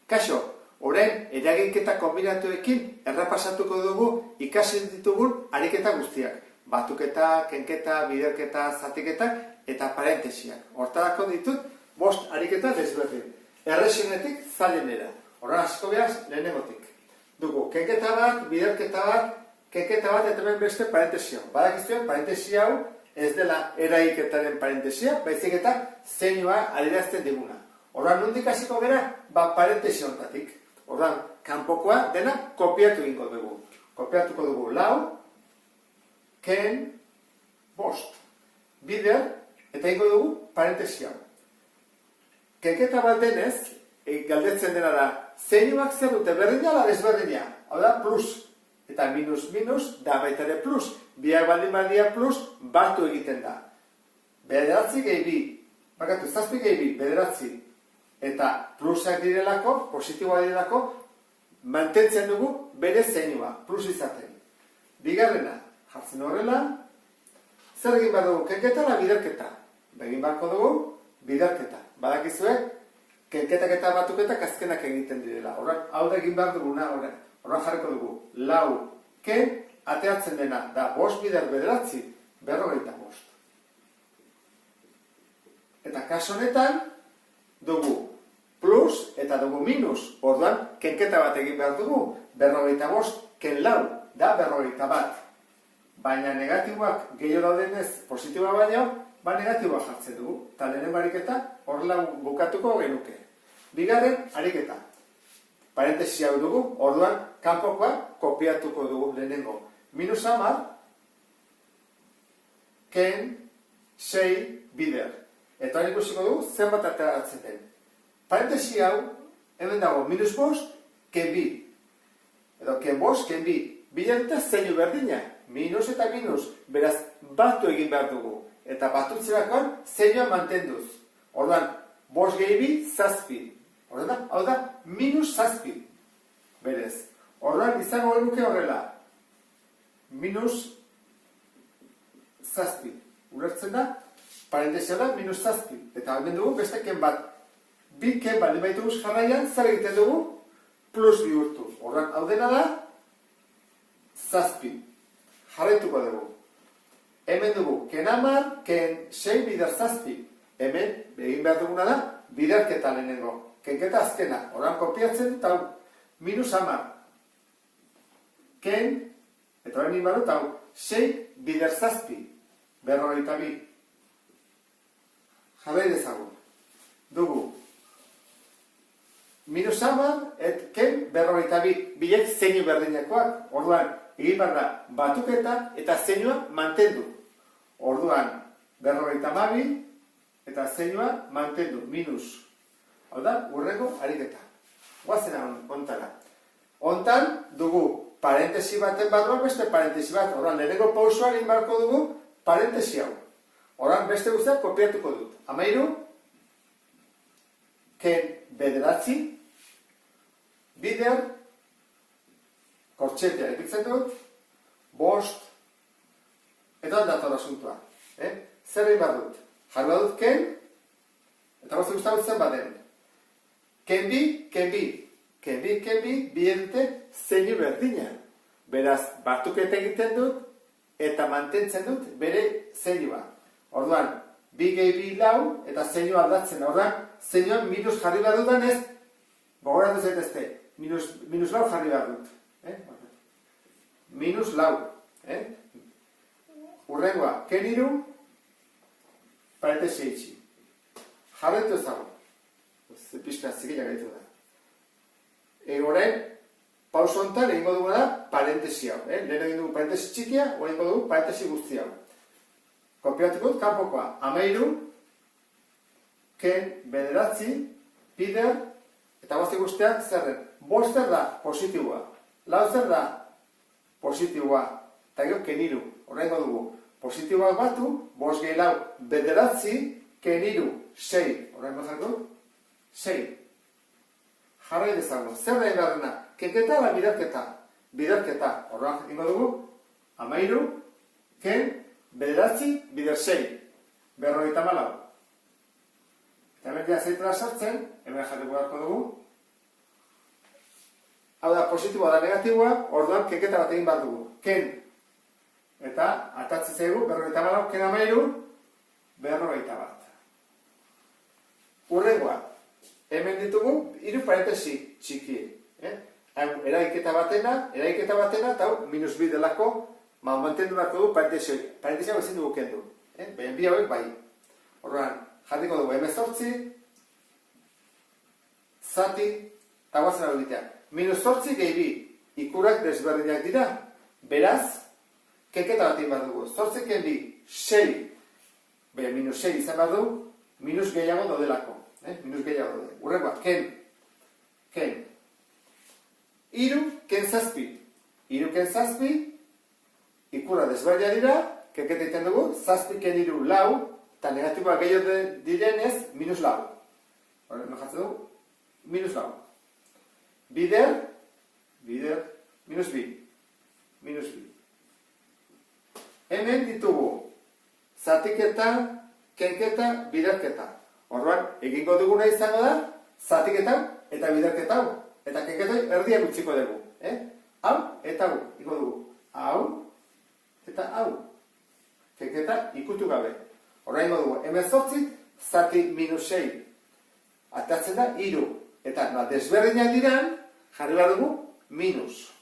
Kaixo, orain eraginketa kombinatuekin errapasatuko dugu ikasi ditugun ariketa guztiak. Batuketa, kenketa, biderketa, zatiketa eta parentesiak. Hortarako ditut 5 ariketa desberdin. Erresenetik zailenera. Horren hasiko behaz lehenengotik. Dugu, kenketa bat, biderketa bat, kenketa bat eta hemen beste parentesia. Badakizuen parentesia hau ez dela eragiketaren parentesia, baizik eta zeinua adierazten diguna. Horren nondik hasiko gara, parentesia hontatik. Horren, kanpokoa dena kopiatu egingo dugu. Kopiatuko dugu 4, ken, 5. Bider, eta egingo dugu parentesia. Kenketa bat denez, galdetzen dena da, zeinuak zer dute berdina ala desberdina? Hau da, plus. Eta minus, da baita ere plus. Biak baldin badia plus, batu egiten da. Bederatzi gehi bi. Bakatu, 7 gehi bi, bederatzi. Eta plusak direlako, positiboa direlako, mantentzen dugu bere zeinua, plus izaten. Bigarrena, jartzen horrela, zer egin behar dugu, kenketa ala biderketa? Begin beharko dugu, biderketa. Badakizue, kenketak eta batuketak azkenak egiten direla. Horren, hau da egin behar duguna, horren jarriko dugu. 4, ken, ateatzen dena, da 5 bider bederatzi, 55. Eta kaso honetan, dugu plus eta dugu minus, orduan, kenketa bat egin behar dugu, 55, ken 4, da 51. Baina negatiboak gehiago daudenez positiboa baino, negatiboa jartzen dugu. Eta lehenengo ariketa horrela bukatuko genuke. Bigarren ariketa. Parentesia hau dugu, orduan, kanpokoa kopiatuko dugu lehenengo. Minus 10, ken 6 bider. Eta hori ikusiko dugu, zenbat ateratzen den. Parentesia hau, hemen dago, minus 5, ken 2. Edo, ken 5, ken 2. Bilen eta zeinu berdina. Minus eta minus. Beraz, batu egin behar dugu. Eta batutzerakoan, zeinua mantenduz. Orduan, 5 gehi 2, 7. Orduan, hau da, minus 7. Berez. Orduan, izango genuke horrela. Minus 7. Ulertzen da? Parentesia da, minus 7. Eta hemen dugu, beste ken bat. 2 ken bat, baitugu jarraian, zer egiten dugu? Plus bihurtu. Orduan, hau dena da, 7. Jarraituko dugu. Hemen dugu, ken 10, ken 6 bider 7. Hemen, egin behar duguna da, biderketa lehenengo. Kenketa azkena. Orduan, kopiatzen, eta minus 10. Ken, eta horren inbarut, 6 bider 7. 52. Jarrai dezagun. Dugu. Minus 10, et ken 52. Bilek zeinu berdinakoak. Orduan, egin behar da, batuketa eta zeinua mantendu. Orduan, 52, eta zeinua mantendu. Minus. Hau da, urreko ariketa. Guazena ontara. Ontan, dugu, parentesi baten barruan beste parentesi bat. Orduan, lehenengo pausoa egin beharko dugu parentesi hau. Orduan, beste guztiak kopiatuko dut. 13, ken bederatzi, bider, kortxetea epitzen dut, 5, eta dator asuntua. Zer egin behar dut? Jarra dut ken, eta gozak gustatzen baden. Ken bi, ken bi. Ken bi, bi edute zeinu berdina. Beraz, batuketa egiten dut, eta mantentzen dut bere zeinua. Orduan, 2 gehi 2 4, eta zeinua aldatzen. Orduan, zeinuan minus jarri behar dudanez, gogoratu zaitezte, minus 4 jarri behar dut. Minus 4. Urrengoa, ken 3, parentesia itxi. Jarretu ezagun. Pizka zikila gaitu da. Orain, pauso honetan egingo duguna da parentesi hau. Lehen egin dugu parentesi txikia, orain egingo dugu parentesi guzti hau. Kopiatuko dut kanpokoa. 13, ken bederatzi, bider, eta guzti guztiak zerren. 5 zer da positiboa. 4 zer da positiboa. Eta gero ken 3. Orain egingo dugu. Positiboak batu, 5 gehi 4, bederatzi, ken 3, 6. Orain gozak dut? 6. Jarrai dezagun. Zer da egarrena? Kenketa ala biderketa? Biderketa. Horrean ingo dugu. 13, ken bederatzi, bider 6. 54. Eta hemen dia zeitela sartzen, hemen jarriko beharko dugu. hau da positiboa da negatiboa, orduan kenketa bat egin behar dugu. Ken, eta atatzen zaigu, 54, ken 13, 41. Hurrengoa, hemen ditugu, 3 parentesi txiki. Eraiketa batena, eta hau, -2 delako, mantendu beharko du parentesi hau ezin dugu kendu. Baina bi hauek bai. Orduan, jarriko dugu 18, zati, eta guazen hau egitea. -8 gehi 2, ikurak desberdinak dira. Beraz, kenketa bat egin behar dugu. 8 ken 2, 6. Baina -6 izan behar dugu, minus gehiago daudelako. Minus gehiago daude. Hurrengoa, ken 3, ken 7. 3 ken 7, ikura desberdinak dira, kenketa egiten dugu, 7 ken 3, 4, eta negatiboak gehiago direnez, -4. Horren jartzen dugu, -4. Bider, -2. Hemen ditugu, zatiketa, kenketa, biderketa. Orduan, egingo duguna izango da, zatiketa eta biderketa hau. Eta kenketa erdiak utziko dugu. Hau eta hau, ingo dugu. Hau eta hau. Kenketa ikutu gabe. Orduan ingo dugu, 18, zati -6. Atatzen da, 3. Eta desberdinak diran, jarri behar dugu, minus.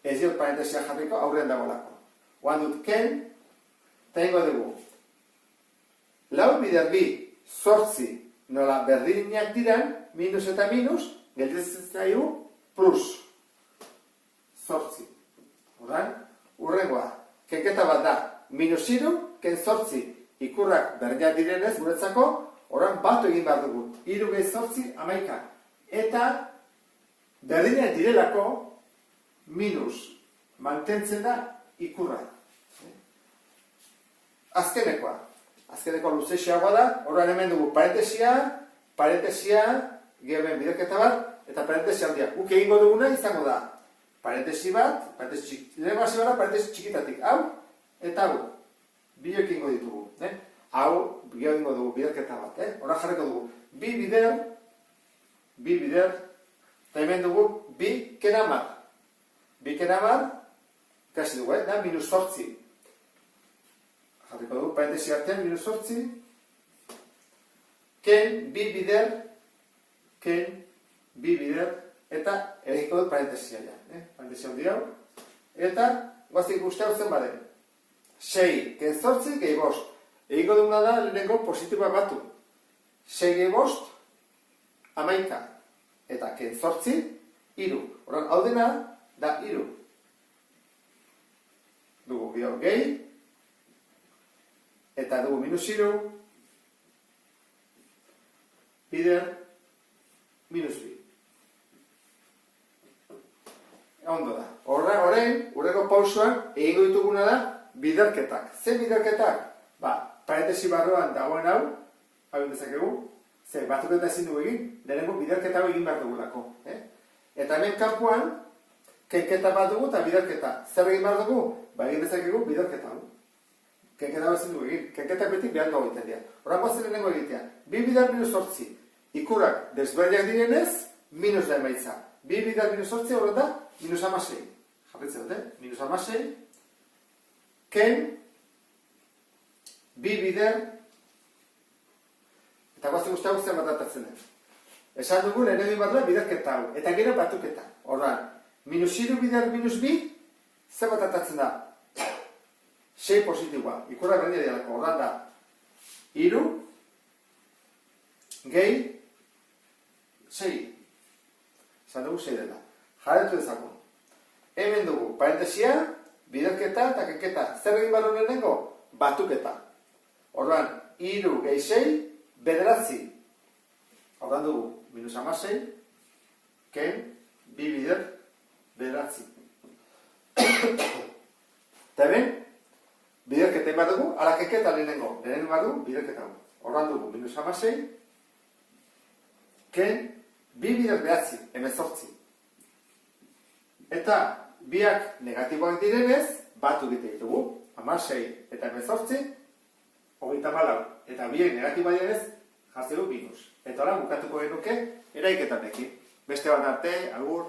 Ez diot parentesia jarriko, aurrean dagoelako. Oan dut ken, eta ingo dugu. 4 bider 2, 8, nola berdinak diran, minus eta minus, gelditzen zaigu, plus. 8. Hurrengoa, kenketa bat da, -3, ken 8, ikurrak berdinak direnez, guretzako, orain batu egin behar dugu. 3 gehi 8, 11. Eta berdinak direlako, minus. Mantentzen da ikurra. Azkenekoa luzeixeagoa da, orain hemen dugu parentesia, geheben biderketa bat, eta parentesia handia. Guk egingo duguna izango da. Parentesi bat, parentesi txikitatik. Hau, eta hau. Biok egingo ditugu. Hau, geho egingo dugu biderketa bat. Hora jarriko dugu. Bi bider, eta hemen dugu, bi ken 10. Bi ken 10, kasi dugu, da, -8. Jarriko dugu, parentesi artean, -8. Ken, bi bider, eta egiko dut parentesia ja. Parentesia handi hau. Eta, guaztik guzti hau zen baden. 6, ken 8, gehi 5. Egiko duguna da, lehenengo positiboa batu. 6 gehi 5, 11. Eta ken 8, 3. Horan, hau dena, da 3. Dugu gehi, eta dugu -3, bider, -2. Ondo da. Horrego pausoan, egingo dituguna da, biderketak. Zer biderketak? Parentesi barruan dagoen hau dezakegu, zer batuketa ezin dugu egin, lehenengo biderketa hau egin behar dugulako. Eta hemen kanpoan, kenketa bat dugu eta biderketa. Zer egin behar dugu? Egin dezakegu biderketa hau. Kenketa hau ezin dugu egin. Kenketak beti behar dugu egiten dira. Horren guazen lehenengo egitea. 2 bider -8. Ikurak desberdinak direnez, minus da emaitza. 2 bider -8 horren da, -16. Jarritzen dute, -16. Ken, 2 bider, eta guazen guztia guztian bat atatzen dut. Esan dugu lehen egin bat da biderketa hau, eta gero batuketa. Horran, -3 bider -2, zer bat atatzen da? 6 positiboa, ikurra berdia dialako. Horran da, 3, gehi, 6. Esan dugu 6 dela. Jarretu dezakun. Hemen dugu, parentesia, biderketa eta kenketa. Zer egin behar lehenengo? Batuketa. Orduan, 3 gehi 6, 9. Orduan dugu, -16, ken, 2 bider, 9. Eta hemen, biderketa egin behar dugu, ala kenketa lehenengo. Lehenengo behar dugu, biderketa dugu. Orduan dugu, -16, ken, 2 bider, 9, 18. Eta, biak negatiboak direnez, batu egite ditugu. 16 eta 18, 34. Eta biak negatiboak direnez, jartzen du minus. Eta ora bukatuko genuke eraiketanekin. Beste bat arte, agur.